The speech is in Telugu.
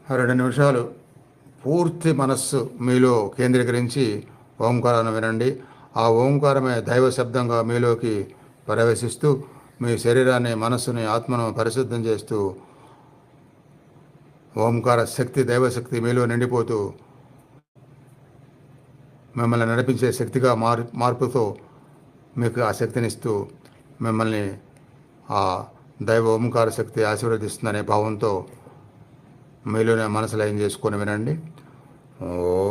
2 నిమిషాలు పూర్తి మనస్సు మీలో కేంద్రీకరించి ఓంకారాన్ని వినండి. ఆ ఓంకారమే దైవ శబ్దంగా మీలోకి ప్రవేశిస్తూ మీ శరీరాన్ని, మనస్సుని, ఆత్మను పరిశుద్ధం చేస్తూ ఓంకార శక్తి, దైవశక్తి మీలో నిండిపోతూ మిమ్మల్ని నడిపించే శక్తిగా మార్పుతో మీకు ఆ శక్తినిస్తూ మిమ్మల్ని ఆ దైవ ఓంకార శక్తి ఆశీర్వదిస్తుందనే భావంతో మీలోనే మనసు లయం చేసుకొని వినండి. ఓ